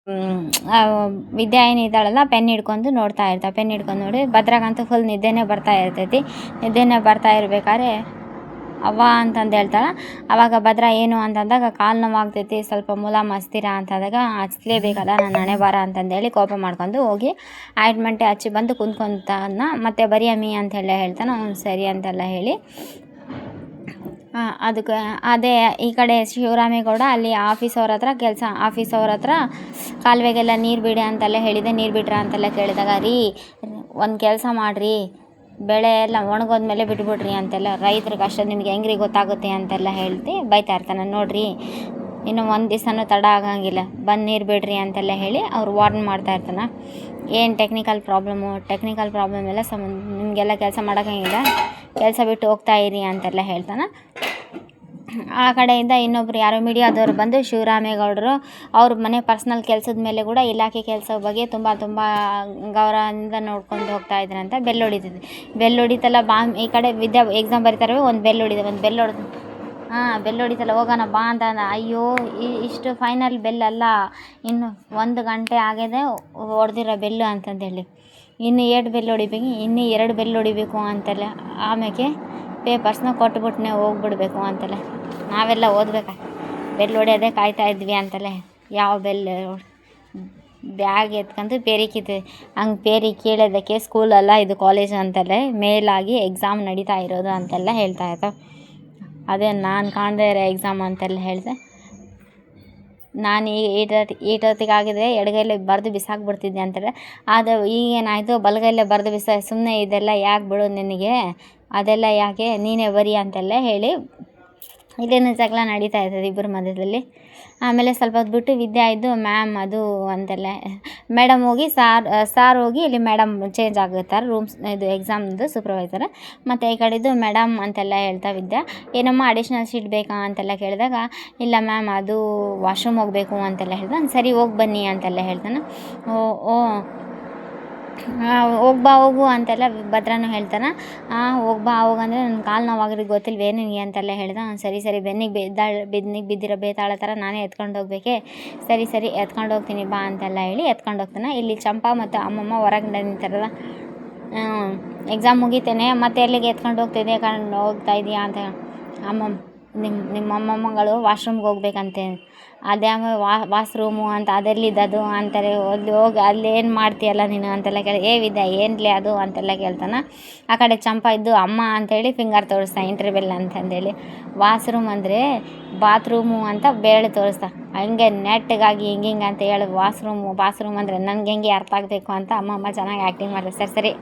ಆ ವಿದ್ಯಾ ಏನಿದ್ದಾಳಲ್ಲ ಪೆನ್ ಹಿಡ್ಕೊಂಡು ನೋಡ್ತಾ ಇರ್ತಾಳೆ. ಪೆನ್ ಹಿಡ್ಕೊಂಡು ನೋಡಿ ಭದ್ರಾಗಂತೂ ಫುಲ್ ನಿದ್ದೆನೇ ಬರ್ತಾ ಇರ್ತೈತಿ. ನಿದ್ದೆನೇ ಬರ್ತಾ ಇರ್ಬೇಕಾದ್ರೆ ಅವ್ವ ಅಂತಂದು ಹೇಳ್ತಾಳೆ. ಆವಾಗ ಭದ್ರಾ ಏನು ಅಂತಂದಾಗ ಕಾಲು ನೋವಾಗ್ತೈತಿ, ಸ್ವಲ್ಪ ಮುಲಾಮ್ ಹಚ್ತೀರಾ ಅಂತಂದಾಗ ಹಚ್ಲೇಬೇಕಲ್ಲ ನಾನು ಹಣೆ ಬಾರ ಅಂತಂದೇಳಿ ಕೋಪ ಮಾಡ್ಕೊಂಡು ಹೋಗಿ ಆಯಿಂಟ್ಮೆಂಟ್ ಹಚ್ಚಿ ಬಂದು ಕುಂತ್ಕೊಂತಾನ. ಮತ್ತು ಬರೀ ಅಮ್ಮಿ ಅಂತೆಲ್ಲ ಹೇಳ್ತಾನೆ. ಸರಿ ಅಂತೆಲ್ಲ ಹೇಳಿ ಅದಕ್ಕೆ ಅದೇ ಈ ಕಡೆ ಶಿವರಾಮೇಗೌಡ ಅಲ್ಲಿ ಆಫೀಸವ್ರ ಹತ್ರ ಕಾಲುವೆಗೆಲ್ಲ ನೀರು ಬಿಡಿ ಅಂತೆಲ್ಲ ಹೇಳಿದೆ. ನೀರು ಬಿಡ್ರಾ ಅಂತೆಲ್ಲ ಕೇಳಿದಾಗ, ರೀ ಒಂದು ಕೆಲಸ ಮಾಡಿರಿ, ಬೆಳೆ ಎಲ್ಲ ಒಣಗೋದ್ಮೇಲೆ ಬಿಟ್ಬಿಡ್ರಿ ಅಂತೆಲ್ಲ, ರೈತರ ಕಷ್ಟ ನಿಮ್ಗೆ ಹೆಂಗ್ರಿ ಗೊತ್ತಾಗುತ್ತೆ ಅಂತೆಲ್ಲ ಹೇಳ್ತಿ ಬೈತಾ ಇರ್ತಾನೆ. ನೋಡಿರಿ ಇನ್ನು ಒಂದು ದಿವಸನೂ ತಡ ಆಗಂಗಿಲ್ಲ, ಬಂದು ನೀರು ಬಿಡ್ರಿ ಅಂತೆಲ್ಲ ಹೇಳಿ ಅವ್ರು ವಾರ್ನ್ ಮಾಡ್ತಾ ಇರ್ತಾನೆ. ಏನು ಟೆಕ್ನಿಕಲ್ ಪ್ರಾಬ್ಲಮ್ ಎಲ್ಲ ನಿಮಗೆಲ್ಲ ಕೆಲಸ ಮಾಡೋಕ್ಕಂಗಿಲ್ಲ, ಕೆಲಸ ಬಿಟ್ಟು ಹೋಗ್ತಾ ಇರಿ ಅಂತೆಲ್ಲ ಹೇಳ್ತಾನೆ. ಆ ಕಡೆಯಿಂದ ಇನ್ನೊಬ್ರು ಯಾರೋ ಮೀಡಿಯಾದವ್ರು ಬಂದು ಶಿವರಾಮೇಗೌಡರು ಅವ್ರ ಮನೆ ಪರ್ಸ್ನಲ್ ಕೆಲಸದ ಮೇಲೆ ಕೂಡ ಇಲಾಖೆ ಕೆಲಸ ಬಗ್ಗೆ ತುಂಬ ಗೌರವದಿಂದ ನೋಡ್ಕೊಂಡು ಹೋಗ್ತಾ ಇದ್ರಂತ. ಬೆಲ್ ಹೊಡಿತಲ್ಲ ಈ ಕಡೆ ವಿದ್ಯಾ ಎಕ್ಸಾಮ್ ಬರೀತಾರೆ. ಒಂದು ಬೆಲ್ ಹೊಡೆದು ಬೆಲ್ ಹೊಡಿತಲ್ಲ ಹೋಗೋಣ ಬಾ ಅಂತ. ಅಯ್ಯೋ ಇಷ್ಟು ಫೈನಲ್ ಬೆಲ್ ಅಲ್ಲ, ಇನ್ನು 1 ಗಂಟೆ ಆಗಿದೆ ಹೊಡೆದಿರೋ ಬೆಲ್ಲು ಅಂತಂದೇಳಿ, ಇನ್ನು 2 ಬೆಲ್ ಹೊಡಿಬೇಕು ಅಂತೆಲ್ಲ. ಆಮೇಲೆ ಪೇಪರ್ಸ್ನ ಕೊಟ್ಬಿಟ್ನೆ ಹೋಗ್ಬಿಡ್ಬೇಕು ಅಂತೆಲ್ಲ. ನಾವೆಲ್ಲ ಓದ್ಬೇಕಾ, ಬೆಲ್ ಹೊಡೆಯೋದೇ ಕಾಯ್ತಾ ಇದ್ವಿ ಅಂತೆಲ್ಲ. ಯಾವ ಬೆಲ್ ಬ್ಯಾಗ್ ಎತ್ಕೊಂಡು ಪೇರಿಕಿತ್ತು, ಹಂಗೆ ಪೇರಿ ಕೇಳೋದಕ್ಕೆ ಸ್ಕೂಲಲ್ಲ ಇದು ಕಾಲೇಜ್ ಅಂತೆಲ್ಲ ಮೇಲಾಗಿ ಎಕ್ಸಾಮ್ ನಡೀತಾ ಇರೋದು ಅಂತೆಲ್ಲ ಹೇಳ್ತಾ ಇತ್ತು. ಅದೇ ನಾನು ಕಾಣದೇ ಇರೋ ಎಕ್ಸಾಮ್ ಅಂತೆಲ್ಲ ಹೇಳಿದೆ. ನಾನು ಈಟೊತ್ತಿಗಾಗಿದ್ರೆ ಎಡಗೈಲಿ ಬರೆದು ಬಿಸಾಕ್ಬಿಡ್ತಿದ್ದೆ ಅಂತಾರೆ. ಅದು ಈಗೇನಾಯಿತು ಬಲಗೈಲೇ ಬರೆದು ಸುಮ್ಮನೆ ಇದೆಲ್ಲ ಯಾಕೆ ಬಿಡು ನಿನಗೆ, ಅದೆಲ್ಲ ಯಾಕೆ, ನೀನೇ ಬರಿ ಅಂತೆಲ್ಲ ಹೇಳಿ ಇಲ್ಲೇನು ಜಗಳ ನಡೀತಾ ಇರ್ತದೆ ಇಬ್ಬರ ಮಧ್ಯದಲ್ಲಿ. ಆಮೇಲೆ ಸ್ವಲ್ಪ ಹೊತ್ತು ಬಿಟ್ಟು ವಿದ್ಯಾ ಇದ್ದು ಮ್ಯಾಮ್ ಅದು ಅಂತೆಲ್ಲ, ಮೇಡಮ್ ಹೋಗಿ ಸಾರ್ ಹೋಗಿ ಇಲ್ಲಿ ಮೇಡಮ್ ಚೇಂಜ್ ಆಗುತ್ತಾರೆ ಇದು ಎಕ್ಸಾಮ್ದು ಸೂಪರ್ವೈಸರ್. ಮತ್ತು ಈ ಕಡೆದು ಮೇಡಮ್ ಅಂತೆಲ್ಲ ಹೇಳ್ತಾ ವಿದ್ಯಾ, ಏನಮ್ಮ ಅಡಿಷ್ನಲ್ ಶೀಟ್ ಬೇಕಾ ಅಂತೆಲ್ಲ ಕೇಳಿದಾಗ, ಇಲ್ಲ ಮ್ಯಾಮ್ ಅದು ವಾಶ್ರೂಮ್ ಹೋಗಬೇಕು ಅಂತೆಲ್ಲ ಹೇಳ್ದೆ. ಸರಿ ಹೋಗಿ ಬನ್ನಿ ಅಂತೆಲ್ಲ ಹೇಳ್ತಾನೆ. ಹೋಗು ಅಂತೆಲ್ಲ ಭದ್ರಾನು ಹೇಳ್ತಾನೆ. ಹೋಗಂದರೆ ನನ್ನ ಕಾಲು ನೋವಾಗಿರೋದು ಗೊತ್ತಿಲ್ವೇ ನಿನಗೆ ಅಂತೆಲ್ಲ ಹೇಳ್ದೆ. ಸರಿ ಬೆನ್ನಿಗೆ ಬಿದ್ದಿರೋ ಬೇತಾಳ ಥರ ನಾನೇ ಎತ್ಕೊಂಡು ಹೋಗ್ಬೇಕೆ, ಸರಿ ಎತ್ಕೊಂಡು ಹೋಗ್ತೀನಿ ಬಾ ಅಂತೆಲ್ಲ ಹೇಳಿ ಎತ್ಕೊಂಡು ಹೋಗ್ತಾನೆ. ಇಲ್ಲಿ ಚಂಪಾ ಮತ್ತು ಅಮ್ಮಮ್ಮ ಹೊರಗೆ ನಿಂತಾರಲ್ಲ, ಎಕ್ಸಾಮ್ ಮುಗಿತೇನೆ ಮತ್ತೆ ಎಲ್ಲಿಗೆ ಎತ್ಕೊಂಡು ಹೋಗ್ತಾ ಇದೀಯಾ ಅಂತ. ನಿಮ್ಮ ಅಮ್ಮಮ್ಮಗಳು ವಾಶ್ರೂಮ್ಗೆ ಹೋಗ್ಬೇಕಂತೆ, ಅದೇ ಆಮೇಲೆ ವಾಶ್ರೂಮು ಅಂತ ಅದೆಲ್ಲಿದ್ದದು ಅಂತಾರೆ. ಹೋಗಿ ಅಲ್ಲಿ ಏನು ಮಾಡ್ತೀಯಲ್ಲ ನೀನು ಅಂತೆಲ್ಲ ಕೇಳಿ, ವಿದ್ಯಾ ಏನ್ಲೇ ಅದು ಅಂತೆಲ್ಲ ಕೇಳ್ತಾನೆ. ಆ ಕಡೆ ಚಂಪಾ ಇದ್ದು ಅಮ್ಮ ಅಂಥೇಳಿ ಫಿಂಗರ್ ತೋರಿಸ್ತಾ ಇಂಟರ್ವೆಲ್ ಅಂತಂದೇಳಿ. ವಾಶ್ರೂಮ್ ಅಂದರೆ ಬಾತ್ರೂಮು ಅಂತ ಬೇಳೆ ತೋರಿಸ್ತಾ, ಹಂಗೆ ನೆಟ್ಟಗಾಗಿ ಹಿಂಗೆ ಅಂತ ಹೇಳಿ ಬಾತ್ರೂಮ್ ಅಂದರೆ ನನಗೆ ಹೆಂಗೆ ಅರ್ಥ ಆಗಬೇಕು ಅಂತ ಅಮ್ಮಮ್ಮ ಚೆನ್ನಾಗಿ ಆ್ಯಕ್ಟಿಂಗ್ ಮಾಡಿದೆ. ಸರಿ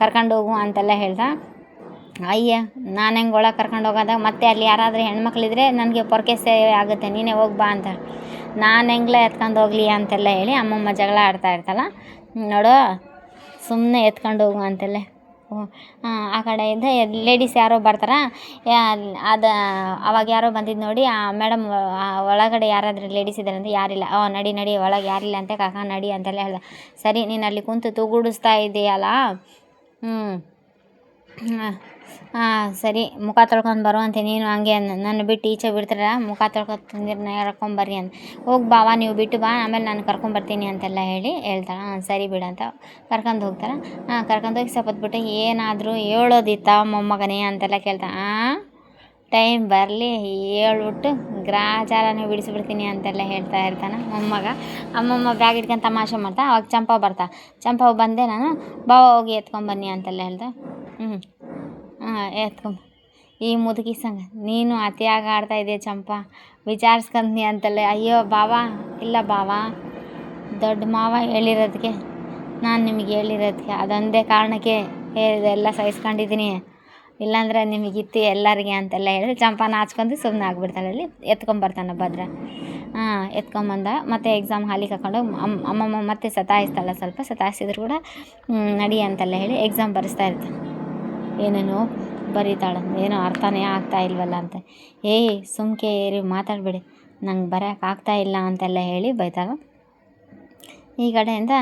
ಕರ್ಕೊಂಡು ಹೋಗು ಅಂತೆಲ್ಲ ಹೇಳ್ತಾ, ಅಯ್ಯ ನಾನು ಹೆಂಗೆ ಒಳಗೆ ಕರ್ಕೊಂಡು ಹೋಗೋದಾಗ ಮತ್ತೆ ಅಲ್ಲಿ ಯಾರಾದರೂ ಹೆಣ್ಮಕ್ಳಿದ್ರೆ ನನಗೆ ಪೊರ್ಕೆ ಸೇವೆ ಆಗುತ್ತೆ, ನೀನೇ ಹೋಗಿ ಬಾ ಅಂತ. ನಾನು ಹೆಂಗ್ಲ ಎತ್ಕೊಂಡು ಹೋಗಲಿ ಅಂತೆಲ್ಲ ಹೇಳಿ ಅಮ್ಮಮ್ಮ ಜಗಳ ಆಡ್ತಾ ಇರ್ತಲ್ಲ. ನೋಡು ಸುಮ್ಮನೆ ಎತ್ಕೊಂಡು ಹೋಗು ಅಂತೆಲ್ಲ. ಆ ಕಡೆಯಿಂದ ಲೇಡೀಸ್ ಯಾರೋ ಬರ್ತಾರ. ಅದು ಅವಾಗ ಯಾರೋ ಬಂದಿದ್ದು ನೋಡಿ ಆ ಮೇಡಮ್ ಒಳಗಡೆ ಯಾರಾದರೂ ಲೇಡೀಸ್ ಇದ್ದಾರೆ ಅಂತ, ಯಾರಿಲ್ಲ. ನಡಿ ಒಳಗೆ ಯಾರಿಲ್ಲ ಅಂತ ಕಾಕ ನಡಿ ಅಂತೆಲ್ಲ ಹೇಳ್ದ. ಸರಿ ನೀನು ಅಲ್ಲಿ ಕುಂತು ತೂಗುಡಿಸ್ತಾ ಇದೆಯಲ್ಲ, ಸರಿ ಮುಖ ತೊಳ್ಕೊಂಡು ಬರುವಂತೆ ನೀನು ಹಂಗೆ ನನ್ನ ಬಿಟ್ಟು ಈಚೆ ಬಿಡ್ತಾರ, ಮುಖ ತೊಳ್ಕೊಂಡು ನೀರನ್ನ ಹೇಳ್ಕೊಂಬರ್ರಿ ಅಂತ. ಹೋಗಿ ಬಾವ ನೀವು ಬಿಟ್ಟು ಬಾ, ಆಮೇಲೆ ನಾನು ಕರ್ಕೊಂಬರ್ತೀನಿ ಅಂತೆಲ್ಲ ಹೇಳ್ತಾಳೆ. ಸರಿ ಬಿಡು ಅಂತ ಕರ್ಕೊಂಡು ಹೋಗ್ತಾರೆ. ಕರ್ಕೊಂಡೋಗಿ ಸ್ವಲ್ಪ ಬಿಟ್ಟು ಏನಾದರೂ ಹೇಳೋದಿತ್ತ ಮೊಮ್ಮಗನೇ ಅಂತೆಲ್ಲ ಕೇಳ್ತಾ, ಟೈಮ್ ಬರಲಿ ಹೇಳ್ಬಿಟ್ಟು ಗ್ರಾಚಾರನೇ ಬಿಡಿಸ್ಬಿಡ್ತೀನಿ ಅಂತೆಲ್ಲ ಹೇಳ್ತಾ ಇರ್ತಾನೆ ಮೊಮ್ಮಗ. ಅಮ್ಮಮ್ಮ ಬ್ಯಾಗ್ ಇಟ್ಕೊಂಡು ತಮಾಷೆ ಮಾಡ್ತಾ. ಅವಾಗ ಚಂಪಾ ಬಂದೆ ನಾನು, ಬಾವ ಹೋಗಿ ಎತ್ಕೊಂಬನ್ನಿ ಅಂತೆಲ್ಲ ಹೇಳ್ದೆ. ಎತ್ಕೊಂಬ ಈ ಮುದುಕಿ ಸಂಗ ನೀನು ಅತಿಯಾಗಿ ಆಡ್ತಾ ಇದೆಯಾ ಚಂಪಾ, ವಿಚಾರಿಸ್ಕೊಂಡ್ನಿ ಅಂತೆಲ್ಲ. ಅಯ್ಯೋ ಇಲ್ಲ ಬಾವ, ದೊಡ್ಡ ಮಾವ ಹೇಳಿರೋದಕ್ಕೆ, ನಾನು ನಿಮಗೆ ಹೇಳಿರೋದಕ್ಕೆ ಅದೊಂದೇ ಕಾರಣಕ್ಕೆ ಎಲ್ಲ ಸಹಿಸ್ಕೊಂಡಿದ್ದೀನಿ, ಇಲ್ಲಾಂದ್ರೆ ನಿಮಗಿತ್ತು ಎಲ್ಲರಿಗೆ ಅಂತೆಲ್ಲ ಹೇಳಿದ್ರೆ ಚಂಪಾ ನಾಚ್ಕೊಂಡು ಸುಮ್ಮನೆ ಆಗ್ಬಿಡ್ತಾಳೆ. ಅಲ್ಲಿ ಎತ್ಕೊಂಬರ್ತಾನೆ ಭದ್ರ. ಎತ್ಕೊಂಬಂದ ಮತ್ತು ಎಕ್ಸಾಮ್ ಹಾಲಿಗೆ ಕರ್ಕೊಂಡೋಗಿ ಅಮ್ಮಮ್ಮ ಮತ್ತೆ ಸತಾಯಿಸ್ತಾಳೆ. ಸ್ವಲ್ಪ ಸತಾಯಿಸಿದ್ರು ಕೂಡ ನಡಿ ಅಂತೆಲ್ಲ ಹೇಳಿ ಎಕ್ಸಾಮ್ ಬರೆಸ್ತಾ ಇರ್ತಾನೆ. ಏನೇನೋ ಬರೀತಾಳೆ, ಏನೋ ಅರ್ಥನೇ ಆಗ್ತಾ ಇಲ್ವಲ್ಲ ಅಂತ. ಸುಮ್ಕೆ ಮಾತಾಡಬೇಡಿ, ನಂಗೆ ಬರೋಕ್ಕಾಗ್ತಾ ಇಲ್ಲ ಅಂತೆಲ್ಲ ಹೇಳಿ ಬೈತಾಳೆ. ಈ ಕಡೆಯಿಂದ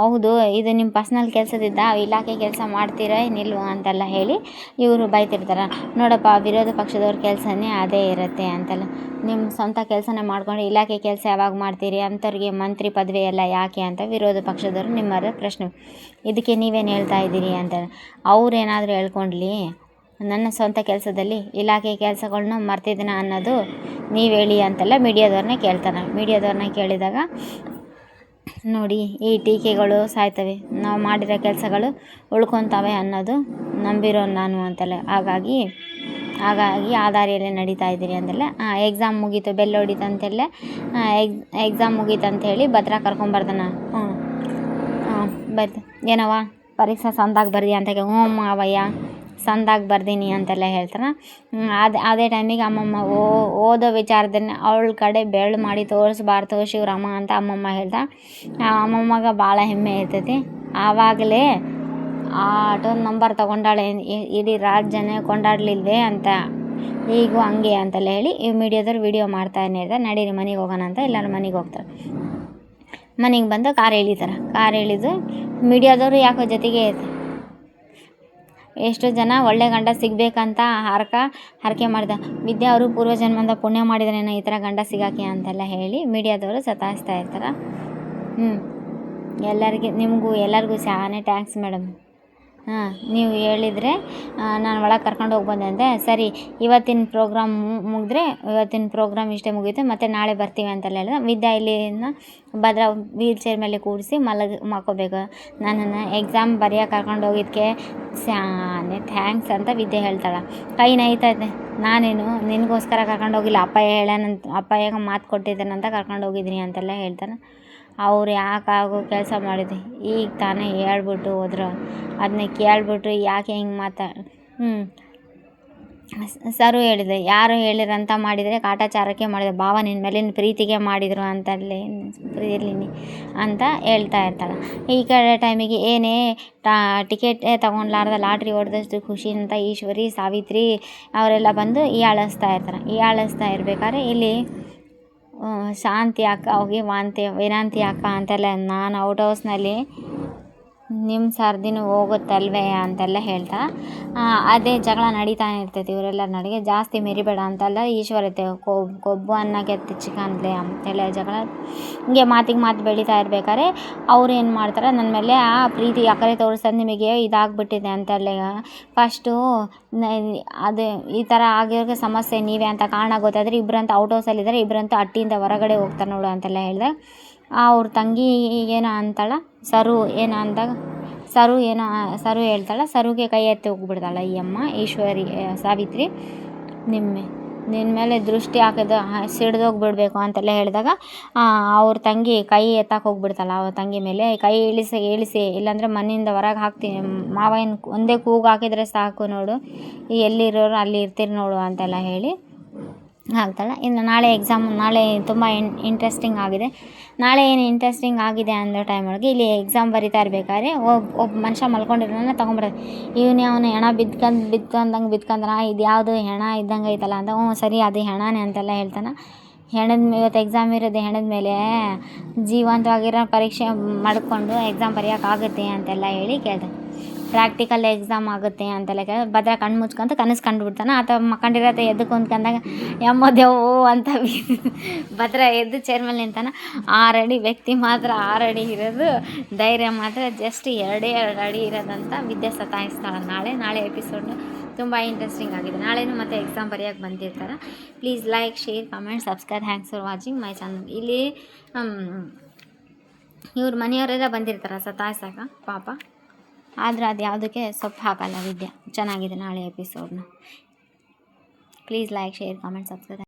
ಹೌದು ಇದು ನಿಮ್ಮ ಪರ್ಸ್ನಲ್ ಕೆಲಸದಿದ್ದ ಇಲಾಖೆ ಕೆಲಸ ಮಾಡ್ತೀರಾ ಏನಿಲ್ವ ಅಂತೆಲ್ಲ ಹೇಳಿ ಇವರು ಬೈತಿರ್ತಾರೆ. ನೋಡಪ್ಪ ವಿರೋಧ ಪಕ್ಷದವ್ರ ಕೆಲಸನೇ ಅದೇ ಇರುತ್ತೆ ಅಂತೆಲ್ಲ. ನಿಮ್ಮ ಸ್ವಂತ ಕೆಲಸನೇ ಮಾಡ್ಕೊಂಡು ಇಲಾಖೆ ಕೆಲಸ ಯಾವಾಗ ಮಾಡ್ತೀರಿ, ಅಂಥವ್ರಿಗೆ ಮಂತ್ರಿ ಪದವಿ ಎಲ್ಲ ಯಾಕೆ ಅಂತ ವಿರೋಧ ಪಕ್ಷದವರು ನಿಮ್ಮ ಪ್ರಶ್ನೆ. ಇದಕ್ಕೆ ನೀವೇನು ಹೇಳ್ತಾ ಇದ್ದೀರಿ ಅಂತಾರೆ. ಅವ್ರೇನಾದರೂ ಹೇಳ್ಕೊಂಡ್ಲಿ, ನನ್ನ ಸ್ವಂತ ಕೆಲಸದಲ್ಲಿ ಇಲಾಖೆ ಕೆಲಸಗಳ್ನ ಮರ್ತಿದ್ದೀನ ಅನ್ನೋದು ನೀವು ಹೇಳಿ ಅಂತೆಲ್ಲ ಮೀಡಿಯಾದವ್ರನ್ನ ಕೇಳ್ತಾರೆ. ಮೀಡಿಯಾದವ್ರನ್ನ ಕೇಳಿದಾಗ ನೋಡಿ ಈ ಟೀಕೆಗಳು ಸಾಯ್ತವೆ, ನಾವು ಮಾಡಿರೋ ಕೆಲಸಗಳು ಉಳ್ಕೊತವೆ ಅನ್ನೋದು ನಂಬಿರೋ ನಾನು ಅಂತೆಲ್ಲ. ಹಾಗಾಗಿ ಆ ದಾರಿಯಲ್ಲೇ ನಡೀತಾ ಇದ್ದೀರಿ ಅಂತೆಲ್ಲ. ಎಕ್ಸಾಮ್ ಮುಗೀತು, ಬೆಲ್ ಹೊಡಿತು ಅಂತೆಲ್ಲ. ಎಕ್ಸಾಮ್ ಮುಗೀತು ಅಂತ ಹೇಳಿ ಭದ್ರ ಕರ್ಕೊಂಬರ್ತಾನ. ಬರ್ದು ಏನವ ಪರೀಕ್ಷೆ ಸಂದಾಗಿ ಬರ್ದಿ ಅಂತ ಹ್ಞೂ ಅವಯ್ಯ ಸಂದಾಗಿ ಬರ್ದೀನಿ ಅಂತೆಲ್ಲ ಹೇಳ್ತಾನೆ. ಅದೇ ಟೈಮಿಗೆ ಅಮ್ಮಮ್ಮ ಓದೋ ವಿಚಾರದಲ್ಲಿ ಅವಳ ಕಡೆ ಬೆರಳು ಮಾಡಿ ತೋರಿಸ್ಬಾರ್ದು ಶಿವರಾಮ ಅಂತ ಅಮ್ಮಮ್ಮ ಹೇಳ್ದ. ಅಮ್ಮಮ್ಮಗೆ ಭಾಳ ಹೆಮ್ಮೆ ಇರ್ತೈತಿ. ಆವಾಗಲೇ ಆ ಆಟೋದ ನಂಬರ್ ತೊಗೊಂಡಾಳೆ, ಇಡೀ ರಾಜ್ಯನೇ ಕೊಂಡಾಡ್ಲಿಲ್ವೇ ಅಂತ, ಈಗೂ ಹಂಗೆ ಅಂತೆಲ್ಲ ಹೇಳಿ ಈ ಮೀಡಿಯಾದವ್ರು ವೀಡಿಯೋ ಮಾಡ್ತಾನೆ ಇರ್ತಾರೆ. ನಡೀರಿ ಮನೆಗೆ ಹೋಗೋಣ ಅಂತ ಎಲ್ಲರೂ ಮನೆಗೆ ಹೋಗ್ತಾರೆ. ಮನೆಗೆ ಬಂದು ಕಾರ್ ಎಳಿತಾರೆ. ಕಾರ್ ಎಳೆದು ಮೀಡಿಯಾದವರು ಯಾಕೋ ಜೊತೆಗೆ ಎಷ್ಟೋ ಜನ ಒಳ್ಳೆ ಗಂಡ ಸಿಗಬೇಕಂತ ಹರಕೆ ಮಾಡಿದ ವಿದ್ಯೆ ಅವರು ಪೂರ್ವಜನ್ಮದ ಪುಣ್ಯ ಮಾಡಿದ್ರೇನೋ ಈ ಥರ ಗಂಡ ಸಿಗೋಕ್ಕೆ ಅಂತೆಲ್ಲ ಹೇಳಿ ಮೀಡಿಯಾದವರು ಸತಾಯಿಸ್ತಾ ಇರ್ತಾರೆ. ಎಲ್ಲರಿಗೂ ಶಾನೆ ಟ್ಯಾಂಕ್ಸ್ ಮೇಡಮ್. ನೀವು ಹೇಳಿದರೆ ನಾನು ಒಳಗೆ ಕರ್ಕೊಂಡು ಹೋಗಿ ಬಂದೆ ಅಂದೆ. ಸರಿ, ಇವತ್ತಿನ ಪ್ರೋಗ್ರಾಮ್ ಮುಗಿದ್ರೆ ಇವತ್ತಿನ ಪ್ರೋಗ್ರಾಮ್ ಇಷ್ಟೇ ಮುಗೀತು, ಮತ್ತು ನಾಳೆ ಬರ್ತೀವಿ ಅಂತೆಲ್ಲ ಹೇಳಿದೆ. ವಿದ್ಯಾ ಇಲ್ಲಿಂದ ಭದ್ರ ವೀಲ್ ಚೇರ್ ಮೇಲೆ ಕೂರಿಸಿ ಮಲ್ಕೋಬೇಕು. ನನ್ನನ್ನು ಎಕ್ಸಾಮ್ ಬರೆಯೋಕೆ ಕರ್ಕೊಂಡು ಹೋಗಿದ್ದಕ್ಕೆ ಶಾನೆ ಥ್ಯಾಂಕ್ಸ್ ಅಂತ ವಿದ್ಯೆ ಹೇಳ್ತಾಳೆ. ಕೈ ನೈತೈತೆ, ನಾನೇನು ನಿನಗೋಸ್ಕರ ಕರ್ಕೊಂಡು ಹೋಗಿಲ್ಲ, ಅಪ್ಪಯ್ಯಗೆ ಮಾತು ಕೊಟ್ಟಿದ್ದೇನಂತ ಕರ್ಕೊಂಡು ಹೋಗಿದ್ದೀನಿ ಅಂತೆಲ್ಲ ಹೇಳ್ತಾನೆ. ಅವ್ರು ಯಾಕಾಗೋ ಕೆಲಸ ಮಾಡಿದೆ ಈಗ ತಾನೇ ಹೇಳ್ಬಿಟ್ಟು ಹೋದ್ರು, ಅದನ್ನ ಕೇಳ್ಬಿಟ್ಟು ಯಾಕೆ ಹಿಂಗೆ ಸರು ಹೇಳಿದೆ, ಯಾರು ಹೇಳಿರಂತ ಮಾಡಿದರೆ ಕಾಟಾಚಾರಕ್ಕೆ ಮಾಡಿದೆ, ಭಾವ ನಿನ್ನ ಮೇಲಿನ ಪ್ರೀತಿಗೆ ಮಾಡಿದರು ಅಂತಲ್ಲಿ ಪ್ರೀತಿಲಿ ಅಂತ ಹೇಳ್ತಾ ಇರ್ತಾಳೆ. ಈ ಕಡೆ ಟೈಮಿಗೆ ಏನೇ ಟಿಕೆಟೇ ತೊಗೊಂಡ್ಲಾರ್ದ ಲಾಟ್ರಿ ಹೊಡೆದಷ್ಟು ಖುಷಿ ಅಂತ ಈಶ್ವರಿ, ಸಾವಿತ್ರಿ ಅವರೆಲ್ಲ ಬಂದು ಹೀಯಾಳಿಸ್ತಾ ಇರ್ಬೇಕಾದ್ರೆ ಇಲ್ಲಿ ಶಾಂತಿ ಅಕ್ಕ ಹೋಗಿ ವಿನಾಂತಿ ಅಕ್ಕ ಅಂತೆಲ್ಲ ನಾನು ಔಟ್ ಹೌಸ್ನಲ್ಲಿ ನಿಮ್ಮ ಸರ್ದಿನೂ ಹೋಗುತ್ತಲ್ವೇ ಅಂತೆಲ್ಲ ಹೇಳ್ತಾ ಅದೇ ಜಗಳ ನಡೀತಾನೆ ಇರ್ತೈತಿ. ಇವರೆಲ್ಲ ನಡಿಗೆ ಜಾಸ್ತಿ ಮೆರಿಬೇಡ ಅಂತೆಲ್ಲ ಈಶ್ವರತೆ ಕೊಬ್ಬು ಅನ್ನಕ್ಕೆ ಚಿಕನ್ಲೆ ಅಂತೆಲ್ಲ ಜಗಳ ಹಿಂಗೆ ಮಾತಿಗೆ ಮಾತು ಬೆಳೀತಾ ಇರ್ಬೇಕಾದ್ರೆ ಅವ್ರು ಏನು ಮಾಡ್ತಾರೆ, ನನ್ನ ಮೇಲೆ ಆ ಪ್ರೀತಿ ಅಕ್ಕರೆ ತೋರಿಸೋದು ನಿಮಗೆ ಇದಾಗ್ಬಿಟ್ಟಿದೆ ಅಂತೆಲ್ಲ. ಫಸ್ಟು ಅದು ಈ ಥರ ಆಗಿರೋಕ್ಕೆ ಸಮಸ್ಯೆ ನೀವೇ ಅಂತ ಕಾರಣ ಗೊತ್ತಾದರೆ ಇಬ್ಬರಂತ ಔಟ್ ಹೌಸಲ್ಲಿದ್ದಾರೆ, ಇಬ್ಬರಂತೂ ಹಟ್ಟಿಯಿಂದ ಹೊರಗಡೆ ಹೋಗ್ತಾರೆ ನೋಡು ಅಂತೆಲ್ಲ ಹೇಳಿದೆ. ಅವ್ರ ತಂಗಿ ಏನೋ ಅಂತಾಳ, ಸರು ಹೇಳ್ತಾಳೆ. ಸರುಗೆ ಕೈ ಎತ್ತಿ ಹೋಗ್ಬಿಡ್ತಾಳೆ ಈ ಅಮ್ಮ ಸಾವಿತ್ರಿ, ನಿನ್ನ ಮೇಲೆ ದೃಷ್ಟಿ ಹಾಕಿದ ಸಿಡ್ದೋಗ್ಬಿಡ್ಬೇಕು ಅಂತೆಲ್ಲ ಹೇಳಿದಾಗ ಅವ್ರ ತಂಗಿ ಕೈ ಎತ್ತಕ್ಕೆ ಹೋಗ್ಬಿಡ್ತಾಳೆ. ಅವ್ರ ತಂಗಿ ಮೇಲೆ ಕೈ ಇಳಿಸಿ ಇಲ್ಲಾಂದರೆ ಮನೆಯಿಂದ ಹೊರಗೆ ಹಾಕ್ತೀನಿ, ಮಾವನ ಒಂದೇ ಕೂಗು ಹಾಕಿದರೆ ಸಾಕು ನೋಡು, ಎಲ್ಲಿರೋರು ಅಲ್ಲಿ ಇರ್ತೀರಿ ನೋಡು ಅಂತೆಲ್ಲ ಹೇಳಿ ಆಗ್ತಾಳೆ. ಇನ್ನು ನಾಳೆ ತುಂಬ ಇಂಟ್ರೆಸ್ಟಿಂಗ್ ಆಗಿದೆ. ನಾಳೆ ಏನು ಇಂಟ್ರೆಸ್ಟಿಂಗ್ ಆಗಿದೆ ಅನ್ನೋ ಟೈಮೊಳಗೆ ಇಲ್ಲಿ ಎಕ್ಸಾಮ್ ಬರಿತಾ ಇರ್ಬೇಕಾದ್ರೆ ಒಬ್ಬ ಮನುಷ್ಯ ಮಲ್ಕೊಂಡಿರೋನ ತೊಗೊಂಬಿಡೋದು. ಅವನು ಹೆಣ ಬಿದ್ಕೊಂಡಂಗೆ ಇದು ಯಾವುದು ಹೆಣ ಇದ್ದಂಗೆ ಐತಲ್ಲ ಅಂತ. ಸರಿ ಅದು ಹೆಣನೇ ಅಂತೆಲ್ಲ ಹೇಳ್ತಾನೆ. ಇವತ್ತು ಎಕ್ಸಾಮ್ ಇರೋದು ಹೆಣದ ಮೇಲೆ ಜೀವಂತವಾಗಿರೋ ಪರೀಕ್ಷೆ ಮಾಡಿಕೊಂಡು ಎಕ್ಸಾಮ್ ಬರೆಯೋಕ್ಕಾಗುತ್ತೆ ಅಂತೆಲ್ಲ ಹೇಳಿ ಕೇಳ್ತಾನೆ. ಪ್ರಾಕ್ಟಿಕಲ್ ಎಕ್ಸಾಮ್ ಆಗುತ್ತೆ ಅಂತೆಲ್ಲ ಭದ್ರ ಕಣ್ಣು ಮುಚ್ಕೊಂತ ಕನಸು ಕಂಡುಬಿಡ್ತಾನೆ. ಆತ ಮಕ್ಕಂಡಿರತ್ತೆ ಎದ್ದು ಕುಂತ್ಕೊಂಡಾಗ ಯಮ್ಮದೇವು ಅಂತ ಭದ್ರ ಎದ್ದು ಚೇರ್ ಮೇಲೆ ನಿಂತಾನೆ. 6 ಅಡಿ ವ್ಯಕ್ತಿ ಮಾತ್ರ 6 ಅಡಿ ಇರೋದು, ಧೈರ್ಯ ಮಾತ್ರ ಜಸ್ಟ್ 2 ಅಡಿ ಇರೋದಂತ ವಿದ್ಯೆ ಸತಾಯಿಸ್ತಾಳೆ. ನಾಳೆ ಎಪಿಸೋಡ್ ತುಂಬ ಇಂಟ್ರೆಸ್ಟಿಂಗ್ ಆಗಿದೆ. ನಾಳೆನೂ ಮತ್ತೆ ಎಕ್ಸಾಮ್ ಬರೆಯೋಕ್ಕೆ ಬಂದಿರ್ತಾರೆ. Please like, share, comment, subscribe. Thanks for watching my channel. ಇಲ್ಲಿ ಇವ್ರ ಮನೆಯವರೆಲ್ಲ ಬಂದಿರ್ತಾರೆ ಸತಾಯಿಸಾಕ ಪಾಪ, ಆದರೆ ಅದು ಯಾವುದಕ್ಕೆ ಸೊಪ್ಪು ಹಾಕಲ್ಲ ವಿದ್ಯೆ. ಚೆನ್ನಾಗಿದೆ ನಾಳೆ ಎಪಿಸೋಡ್ನ. Please like, share, comment, subscribe.